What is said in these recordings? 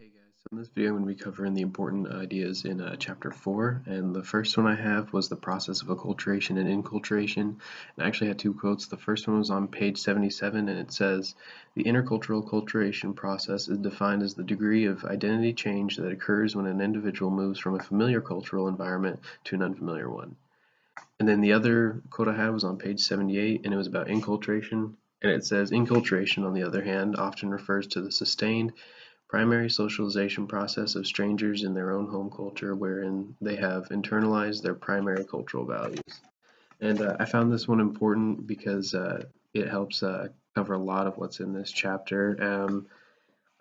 Hey guys, so in this video I'm going to be covering the important ideas in chapter 4, and the first one I have was the process of acculturation and inculturation. And I actually had two quotes. The first one was on page 77, and it says, "The intercultural acculturation process is defined as the degree of identity change that occurs when an individual moves from a familiar cultural environment to an unfamiliar one." And then the other quote I had was on page 78, and it was about inculturation. And it says, "Inculturation, on the other hand, often refers to the sustained primary socialization process of strangers in their own home culture wherein they have internalized their primary cultural values." And I found this one important because it helps cover a lot of what's in this chapter.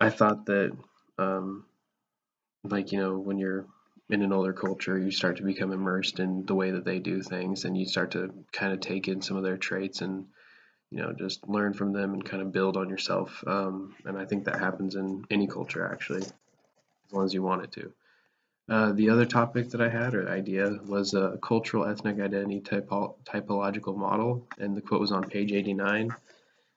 I thought that, um, when you're in an older culture, you start to become immersed in the way that they do things, and you start to kind of take in some of their traits and just learn from them and kind of build on yourself. And I think that happens in any culture actually, as long as you want it to. The other topic that I had, or idea, was a cultural ethnic identity typological model, and the quote was on page 89.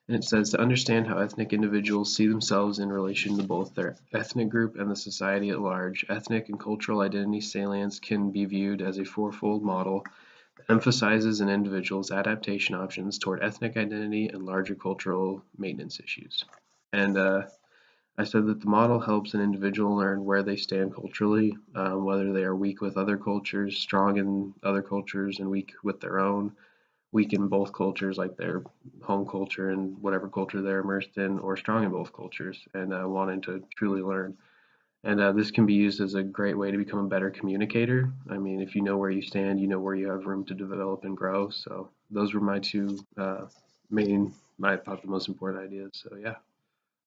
And it says, "To understand how ethnic individuals see themselves in relation to both their ethnic group and the society at large, ethnic and cultural identity salience can be viewed as a fourfold model that emphasizes an individual's adaptation options toward ethnic identity and larger cultural maintenance issues." And I said that the model helps an individual learn where they stand culturally, whether they are weak with other cultures, strong in other cultures, and weak with their own, weak in both cultures, like their home culture and whatever culture they're immersed in, or strong in both cultures and wanting to truly learn. And this can be used as a great way to become a better communicator. I mean, if you know where you stand, you know where you have room to develop and grow. So those were my two I thought the most important ideas. So yeah.